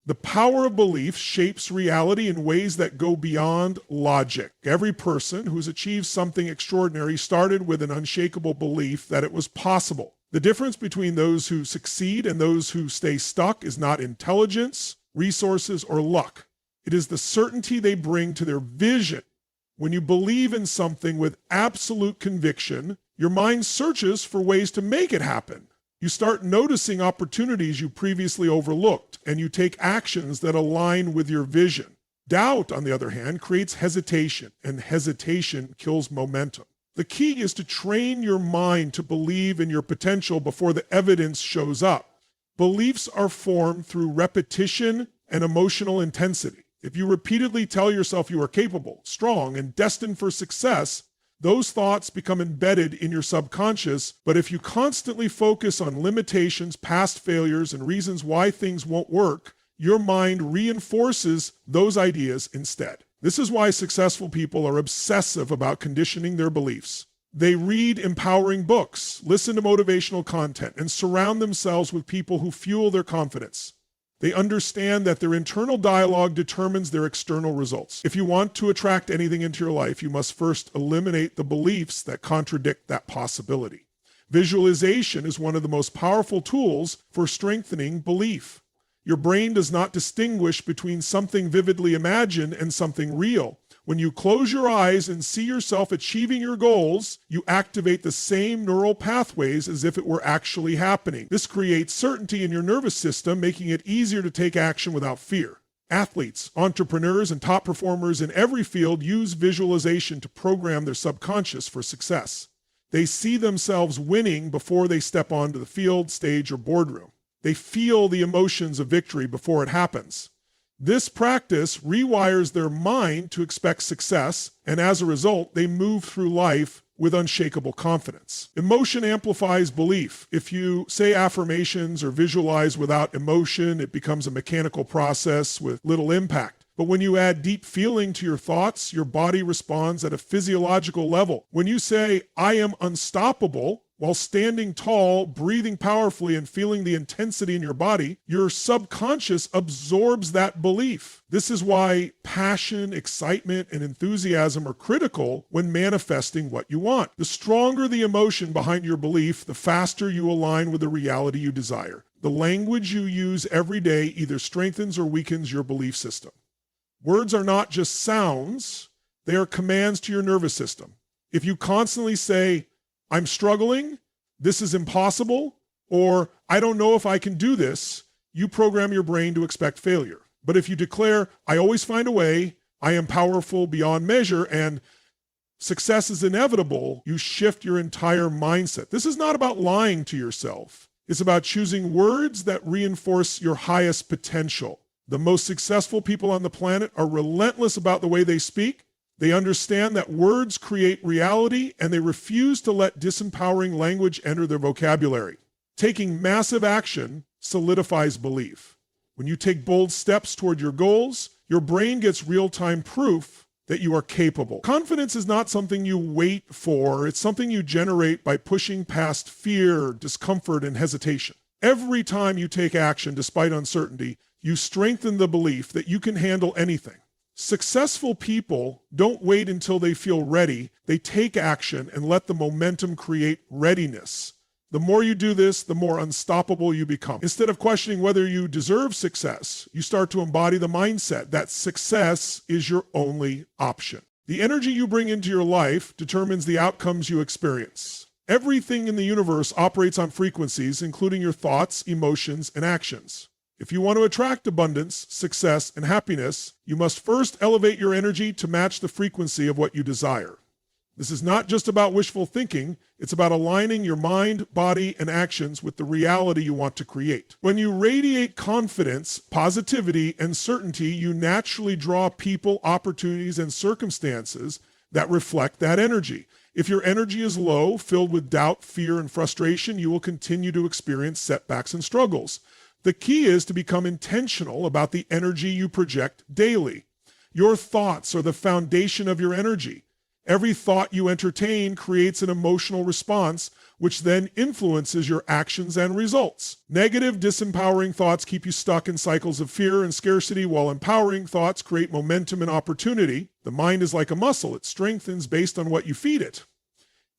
The power of belief shapes reality in ways that go beyond logic. Every person who's achieved something extraordinary started with an unshakable belief that it was possible. The difference between those who succeed and those who stay stuck is not intelligence, resources, or luck. It is the certainty they bring to their vision. When you believe in something with absolute conviction, your mind searches for ways to make it happen. You start noticing opportunities you previously overlooked, and you take actions that align with your vision. Doubt, on the other hand, creates hesitation, and hesitation kills momentum. The key is to train your mind to believe in your potential before the evidence shows up. Beliefs are formed through repetition and emotional intensity. If you repeatedly tell yourself you are capable, strong, and destined for success, those thoughts become embedded in your subconscious. But if you constantly focus on limitations, past failures, and reasons why things won't work, your mind reinforces those ideas instead. This is why successful people are obsessive about conditioning their beliefs. They read empowering books, listen to motivational content, and surround themselves with people who fuel their confidence. They understand that their internal dialogue determines their external results. If you want to attract anything into your life, you must first eliminate the beliefs that contradict that possibility. Visualization is one of the most powerful tools for strengthening belief. Your brain does not distinguish between something vividly imagined and something real. When you close your eyes and see yourself achieving your goals, you activate the same neural pathways as if it were actually happening. This creates certainty in your nervous system, making it easier to take action without fear. Athletes, entrepreneurs, and top performers in every field use visualization to program their subconscious for success. They see themselves winning before they step onto the field, stage, or boardroom. They feel the emotions of victory before it happens. This practice rewires their mind to expect success, and as a result, they move through life with unshakable confidence. Emotion amplifies belief. If you say affirmations or visualize without emotion, it becomes a mechanical process with little impact. But when you add deep feeling to your thoughts, your body responds at a physiological level. When you say, "I am unstoppable," while standing tall, breathing powerfully, and feeling the intensity in your body, your subconscious absorbs that belief. This is why passion, excitement, and enthusiasm are critical when manifesting what you want. The stronger the emotion behind your belief, the faster you align with the reality you desire. The language you use every day either strengthens or weakens your belief system. Words are not just sounds, they are commands to your nervous system. If you constantly say, "I'm struggling," "this is impossible," or "I don't know if I can do this," you program your brain to expect failure. But if you declare, "I always find a way," "I am powerful beyond measure," and "success is inevitable," you shift your entire mindset. This is not about lying to yourself. It's about choosing words that reinforce your highest potential. The most successful people on the planet are relentless about the way they speak. They understand that words create reality, and they refuse to let disempowering language enter their vocabulary. Taking massive action solidifies belief. When you take bold steps toward your goals, your brain gets real-time proof that you are capable. Confidence is not something you wait for. It's something you generate by pushing past fear, discomfort, and hesitation. Every time you take action despite uncertainty, you strengthen the belief that you can handle anything. Successful people don't wait until they feel ready. They take action and let the momentum create readiness. The more you do this, the more unstoppable you become. Instead of questioning whether you deserve success, you start to embody the mindset that success is your only option. The energy you bring into your life determines the outcomes you experience. Everything in the universe operates on frequencies, including your thoughts, emotions, and actions. If you want to attract abundance, success, and happiness, you must first elevate your energy to match the frequency of what you desire. This is not just about wishful thinking, it's about aligning your mind, body, and actions with the reality you want to create. When you radiate confidence, positivity, and certainty, you naturally draw people, opportunities, and circumstances that reflect that energy. If your energy is low, filled with doubt, fear, and frustration, you will continue to experience setbacks and struggles. The key is to become intentional about the energy you project daily. Your thoughts are the foundation of your energy. Every thought you entertain creates an emotional response, which then influences your actions and results. Negative, disempowering thoughts keep you stuck in cycles of fear and scarcity, while empowering thoughts create momentum and opportunity. The mind is like a muscle. It strengthens based on what you feed it.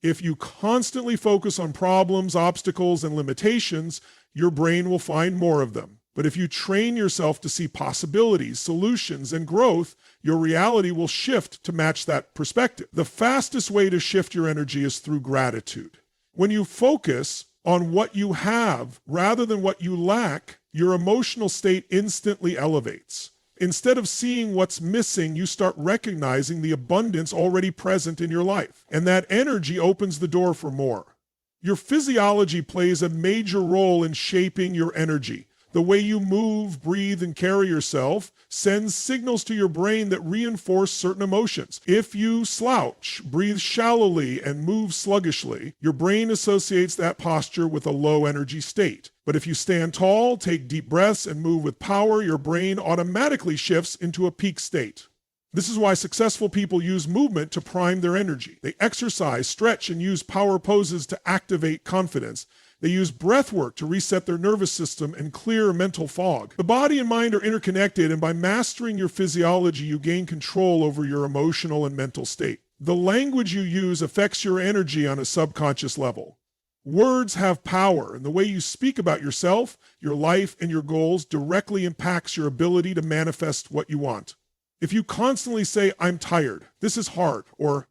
If you constantly focus on problems, obstacles, and limitations, your brain will find more of them. But if you train yourself to see possibilities, solutions, and growth, your reality will shift to match that perspective. The fastest way to shift your energy is through gratitude. When you focus on what you have rather than what you lack, your emotional state instantly elevates. Instead of seeing what's missing, you start recognizing the abundance already present in your life, and that energy opens the door for more. Your physiology plays a major role in shaping your energy. The way you move, breathe, and carry yourself sends signals to your brain that reinforce certain emotions. If you slouch, breathe shallowly, and move sluggishly, your brain associates that posture with a low energy state. But if you stand tall, take deep breaths, and move with power, your brain automatically shifts into a peak state. This is why successful people use movement to prime their energy. They exercise, stretch, and use power poses to activate confidence. They use breath work to reset their nervous system and clear mental fog. The body and mind are interconnected, and by mastering your physiology, you gain control over your emotional and mental state. The language you use affects your energy on a subconscious level. Words have power, and the way you speak about yourself, your life, and your goals directly impacts your ability to manifest what you want. If you constantly say, "I'm tired," "this is hard," or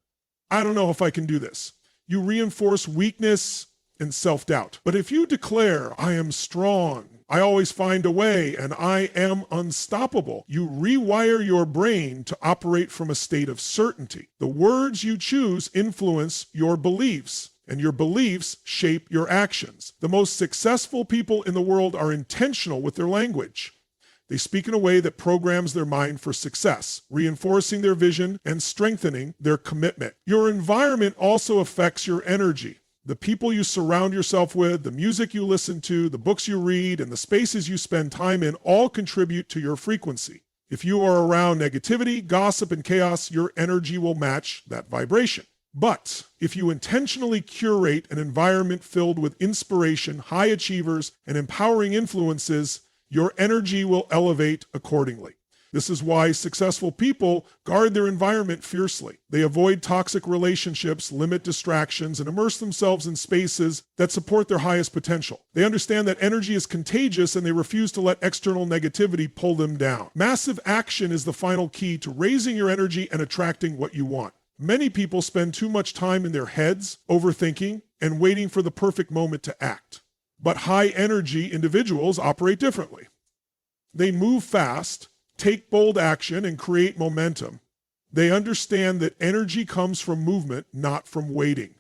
"I don't know if I can do this," you reinforce weakness and self-doubt. But if you declare, "I am strong, I always find a way, and I am unstoppable," you rewire your brain to operate from a state of certainty. The words you choose influence your beliefs, and your beliefs shape your actions. The most successful people in the world are intentional with their language. They speak in a way that programs their mind for success, reinforcing their vision and strengthening their commitment. Your environment also affects your energy. The people you surround yourself with, the music you listen to, the books you read, and the spaces you spend time in all contribute to your frequency. If you are around negativity, gossip, and chaos, your energy will match that vibration. But if you intentionally curate an environment filled with inspiration, high achievers, and empowering influences, your energy will elevate accordingly. This is why successful people guard their environment fiercely. They avoid toxic relationships, limit distractions, and immerse themselves in spaces that support their highest potential. They understand that energy is contagious, and they refuse to let external negativity pull them down. Massive action is the final key to raising your energy and attracting what you want. Many people spend too much time in their heads, overthinking, and waiting for the perfect moment to act. But high-energy individuals operate differently. They move fast, take bold action, and create momentum. They understand that energy comes from movement, not from waiting.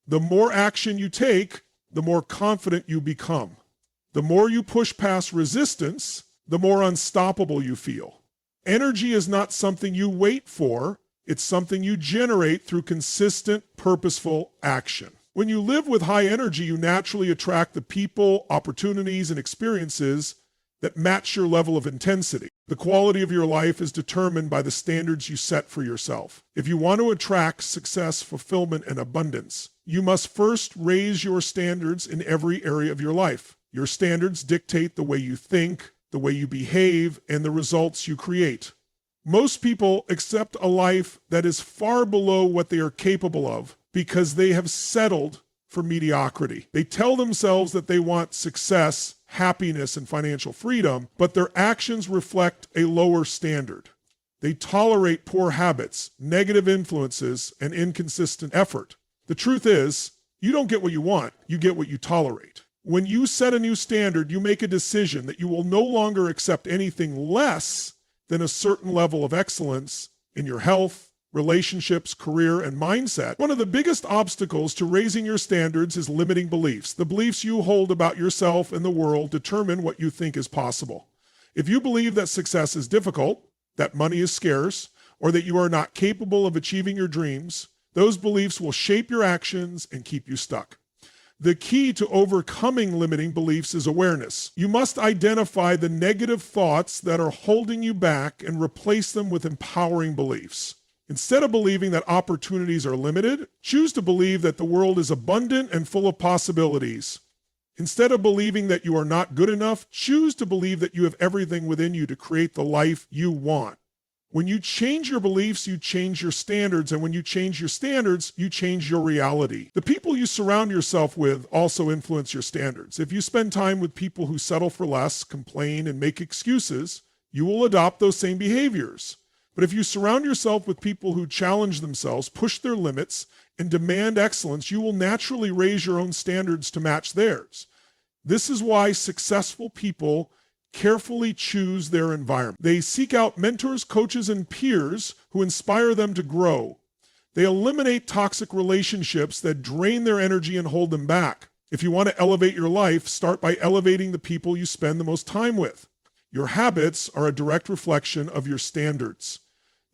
The more action you take, the more confident you become. The more you push past resistance, the more unstoppable you feel. Energy is not something you wait for, it's something you generate through consistent, purposeful action. When you live with high energy, you naturally attract the people, opportunities, and experiences that match your level of intensity. The quality of your life is determined by the standards you set for yourself. If you want to attract success, fulfillment, and abundance, you must first raise your standards in every area of your life. Your standards dictate the way you think, the way you behave, and the results you create. Most people accept a life that is far below what they are capable of because they have settled for mediocrity. They tell themselves that they want success, happiness, and financial freedom, but their actions reflect a lower standard. They tolerate poor habits, negative influences, and inconsistent effort. The truth is, you don't get what you want, you get what you tolerate. When you set a new standard, you make a decision that you will no longer accept anything less than a certain level of excellence in your health, relationships, career, and mindset. One of the biggest obstacles to raising your standards is limiting beliefs. The beliefs you hold about yourself and the world determine what you think is possible. If you believe that success is difficult, that money is scarce, or that you are not capable of achieving your dreams, those beliefs will shape your actions and keep you stuck. The key to overcoming limiting beliefs is awareness. You must identify the negative thoughts that are holding you back and replace them with empowering beliefs. Instead of believing that opportunities are limited, choose to believe that the world is abundant and full of possibilities. Instead of believing that you are not good enough, choose to believe that you have everything within you to create the life you want. When you change your beliefs, you change your standards, and when you change your standards, you change your reality. The people you surround yourself with also influence your standards. If you spend time with people who settle for less, complain, and make excuses, you will adopt those same behaviors. But if you surround yourself with people who challenge themselves, push their limits, and demand excellence, you will naturally raise your own standards to match theirs. This is why successful people carefully choose their environment. They seek out mentors, coaches, and peers who inspire them to grow. They eliminate toxic relationships that drain their energy and hold them back. If you want to elevate your life, start by elevating the people you spend the most time with. Your habits are a direct reflection of your standards.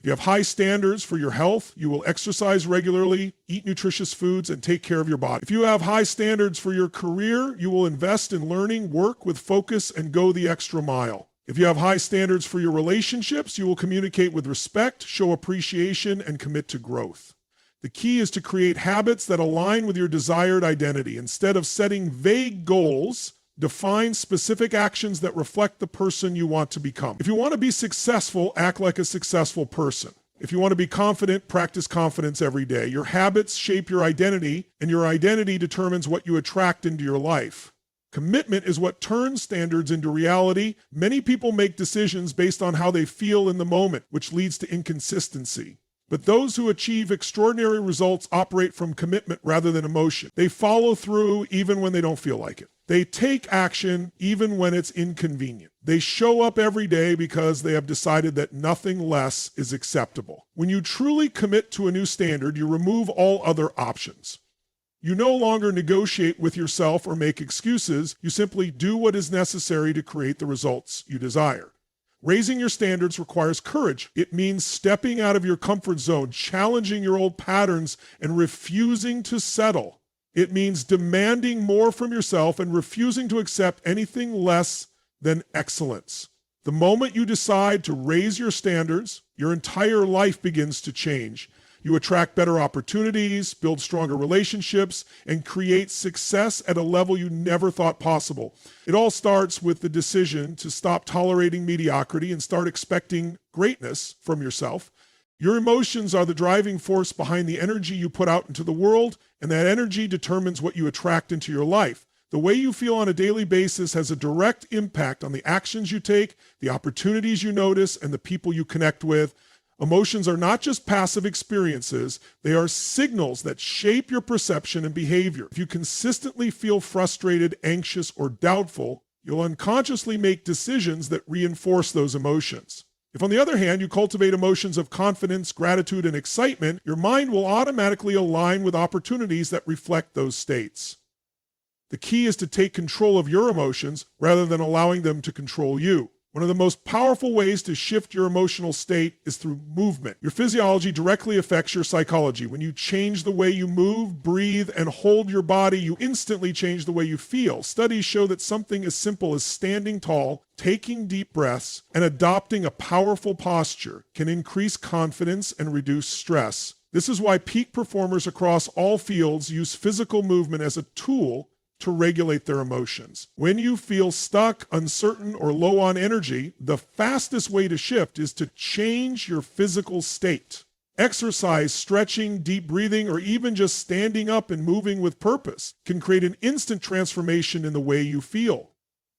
If you have high standards for your health, you will exercise regularly, eat nutritious foods, and take care of your body. If you have high standards for your career, you will invest in learning, work with focus, and go the extra mile. If you have high standards for your relationships, you will communicate with respect, show appreciation, and commit to growth. The key is to create habits that align with your desired identity. Instead of setting vague goals, define specific actions that reflect the person you want to become. If you want to be successful, act like a successful person. If you want to be confident, practice confidence every day. Your habits shape your identity, and your identity determines what you attract into your life. Commitment is what turns standards into reality. Many people make decisions based on how they feel in the moment, which leads to inconsistency. But those who achieve extraordinary results operate from commitment rather than emotion. They follow through even when they don't feel like it. They take action even when it's inconvenient. They show up every day because they have decided that nothing less is acceptable. When you truly commit to a new standard, you remove all other options. You no longer negotiate with yourself or make excuses. You simply do what is necessary to create the results you desire. Raising your standards requires courage. It means stepping out of your comfort zone, challenging your old patterns, and refusing to settle. It means demanding more from yourself and refusing to accept anything less than excellence. The moment you decide to raise your standards, your entire life begins to change. You attract better opportunities, build stronger relationships, and create success at a level you never thought possible. It all starts with the decision to stop tolerating mediocrity and start expecting greatness from yourself. Your emotions are the driving force behind the energy you put out into the world, and that energy determines what you attract into your life. The way you feel on a daily basis has a direct impact on the actions you take, the opportunities you notice, and the people you connect with. Emotions are not just passive experiences, they are signals that shape your perception and behavior. If you consistently feel frustrated, anxious, or doubtful, you'll unconsciously make decisions that reinforce those emotions. If, on the other hand, you cultivate emotions of confidence, gratitude, and excitement, your mind will automatically align with opportunities that reflect those states. The key is to take control of your emotions rather than allowing them to control you. One of the most powerful ways to shift your emotional state is through movement. Your physiology directly affects your psychology. When you change the way you move, breathe, and hold your body, you instantly change the way you feel. Studies show that something as simple as standing tall, taking deep breaths, and adopting a powerful posture can increase confidence and reduce stress. This is why peak performers across all fields use physical movement as a tool to regulate their emotions. When you feel stuck, uncertain, or low on energy, the fastest way to shift is to change your physical state. Exercise, stretching, deep breathing, or even just standing up and moving with purpose can create an instant transformation in the way you feel.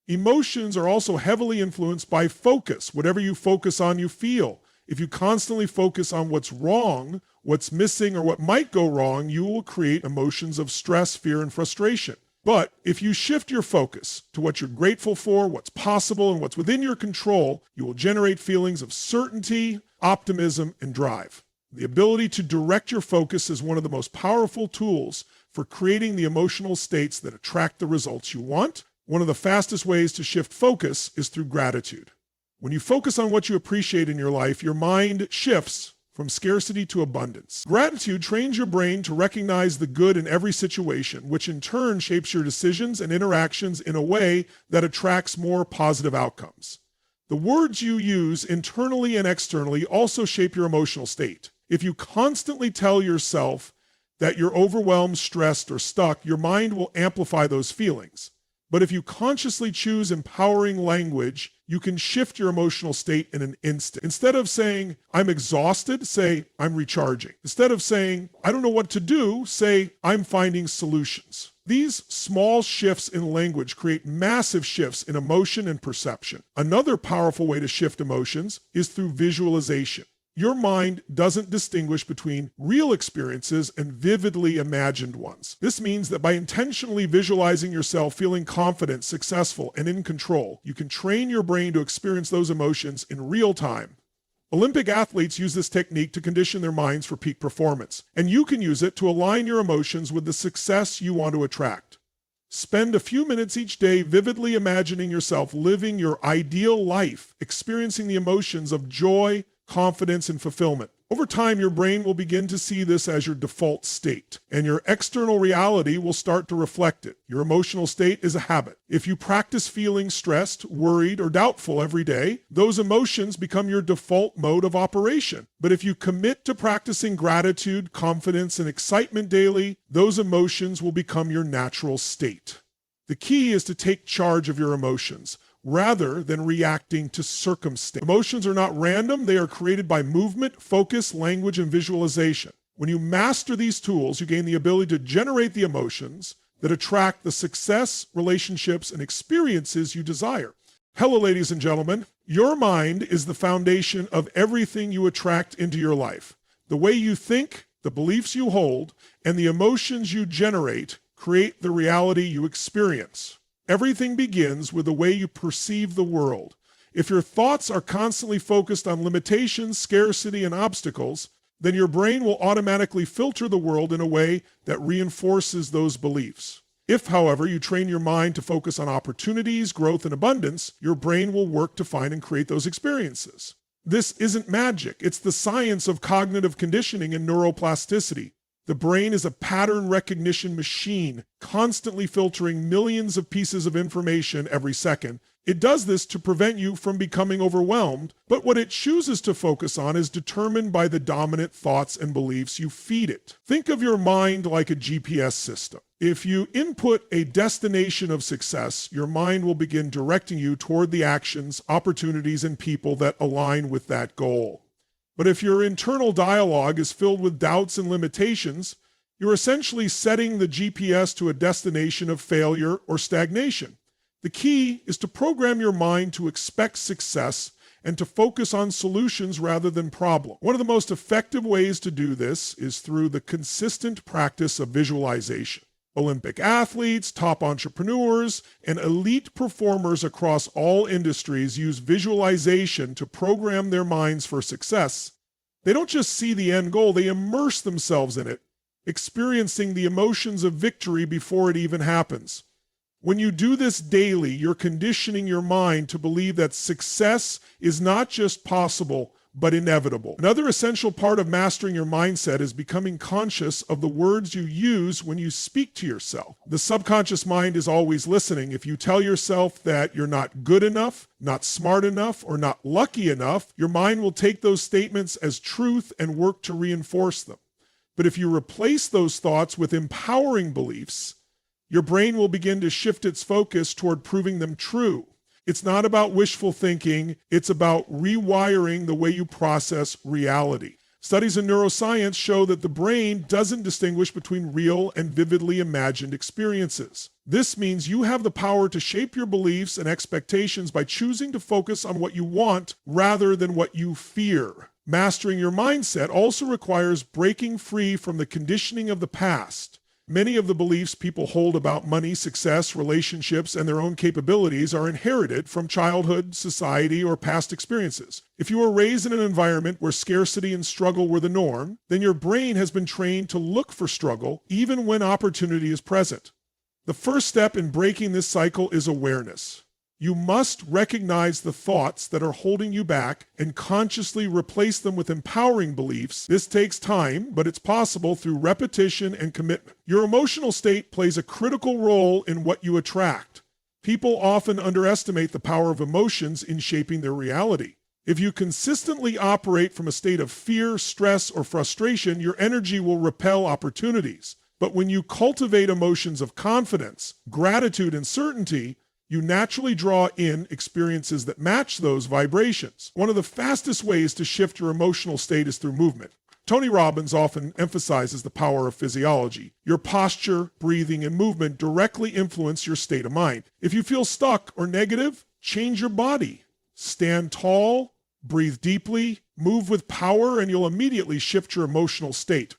Emotions are also heavily influenced by focus. Whatever you focus on, you feel. If you constantly focus on what's wrong, what's missing, or what might go wrong, you will create emotions of stress, fear, and frustration. But if you shift your focus to what you're grateful for, what's possible, and what's within your control, you will generate feelings of certainty, optimism, and drive. The ability to direct your focus is one of the most powerful tools for creating the emotional states that attract the results you want. One of the fastest ways to shift focus is through gratitude. When you focus on what you appreciate in your life, your mind shifts from scarcity to abundance. Gratitude trains your brain to recognize the good in every situation, which in turn shapes your decisions and interactions in a way that attracts more positive outcomes. The words you use internally and externally also shape your emotional state. If you constantly tell yourself that you're overwhelmed, stressed, or stuck, your mind will amplify those feelings. But if you consciously choose empowering language, you can shift your emotional state in an instant. Instead of saying, I'm exhausted, say, I'm recharging. Instead of saying, I don't know what to do, say, I'm finding solutions. These small shifts in language create massive shifts in emotion and perception. Another powerful way to shift emotions is through visualization. Your mind doesn't distinguish between real experiences and vividly imagined ones. This means that by intentionally visualizing yourself feeling confident, successful, and in control, you can train your brain to experience those emotions in real time. Olympic athletes use this technique to condition their minds for peak performance, and you can use it to align your emotions with the success you want to attract. Spend a few minutes each day vividly imagining yourself living your ideal life, experiencing the emotions of joy, confidence, and fulfillment. Over time, your brain will begin to see this as your default state, and your external reality will start to reflect it. Your emotional state is a habit. If you practice feeling stressed, worried, or doubtful every day, those emotions become your default mode of operation. But if you commit to practicing gratitude, confidence, and excitement daily, those emotions will become your natural state. The key is to take charge of your emotions, rather than reacting to circumstance. Emotions are not random, they are created by movement, focus, language, and visualization. When you master these tools, you gain the ability to generate the emotions that attract the success, relationships, and experiences you desire. Hello, ladies and gentlemen. Your mind is the foundation of everything you attract into your life. The way you think, the beliefs you hold, and the emotions you generate create the reality you experience. Everything begins with the way you perceive the world. If your thoughts are constantly focused on limitations, scarcity, and obstacles, then your brain will automatically filter the world in a way that reinforces those beliefs. If, however, you train your mind to focus on opportunities, growth, and abundance, your brain will work to find and create those experiences. This isn't magic. It's the science of cognitive conditioning and neuroplasticity. The brain is a pattern recognition machine, constantly filtering millions of pieces of information every second. It does this to prevent you from becoming overwhelmed, but what it chooses to focus on is determined by the dominant thoughts and beliefs you feed it. Think of your mind like a GPS system. If you input a destination of success, your mind will begin directing you toward the actions, opportunities, and people that align with that goal. But if your internal dialogue is filled with doubts and limitations, you're essentially setting the GPS to a destination of failure or stagnation. The key is to program your mind to expect success and to focus on solutions rather than problems. One of the most effective ways to do this is through the consistent practice of visualization. Olympic athletes, top entrepreneurs, and elite performers across all industries use visualization to program their minds for success. They don't just see the end goal, they immerse themselves in it, experiencing the emotions of victory before it even happens. When you do this daily, you're conditioning your mind to believe that success is not just possible, but inevitable. Another essential part of mastering your mindset is becoming conscious of the words you use when you speak to yourself. The subconscious mind is always listening. If you tell yourself that you're not good enough, not smart enough, or not lucky enough, your mind will take those statements as truth and work to reinforce them. But if you replace those thoughts with empowering beliefs, your brain will begin to shift its focus toward proving them true. It's not about wishful thinking, it's about rewiring the way you process reality. Studies in neuroscience show that the brain doesn't distinguish between real and vividly imagined experiences. This means you have the power to shape your beliefs and expectations by choosing to focus on what you want rather than what you fear. Mastering your mindset also requires breaking free from the conditioning of the past. Many of the beliefs people hold about money, success, relationships, and their own capabilities are inherited from childhood, society, or past experiences. If you were raised in an environment where scarcity and struggle were the norm, then your brain has been trained to look for struggle even when opportunity is present. The first step in breaking this cycle is awareness. You must recognize the thoughts that are holding you back and consciously replace them with empowering beliefs. This takes time, but it's possible through repetition and commitment. Your emotional state plays a critical role in what you attract. People often underestimate the power of emotions in shaping their reality. If you consistently operate from a state of fear, stress, or frustration, your energy will repel opportunities. But when you cultivate emotions of confidence, gratitude, and certainty, you naturally draw in experiences that match those vibrations. One of the fastest ways to shift your emotional state is through movement. Tony Robbins often emphasizes the power of physiology. Your posture, breathing, and movement directly influence your state of mind. If you feel stuck or negative, change your body. Stand tall, breathe deeply, move with power, and you'll immediately shift your emotional state.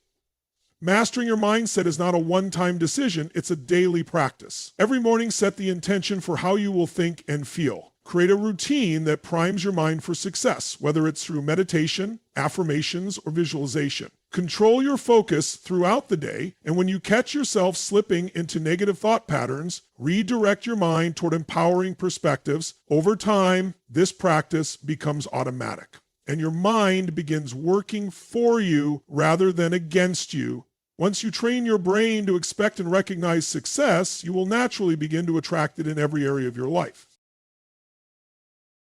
Mastering your mindset is not a one-time decision, it's a daily practice. Every morning, set the intention for how you will think and feel. Create a routine that primes your mind for success, whether it's through meditation, affirmations, or visualization. Control your focus throughout the day, and when you catch yourself slipping into negative thought patterns, redirect your mind toward empowering perspectives. Over time, this practice becomes automatic, and your mind begins working for you rather than against you. Once you train your brain to expect and recognize success, you will naturally begin to attract it in every area of your life.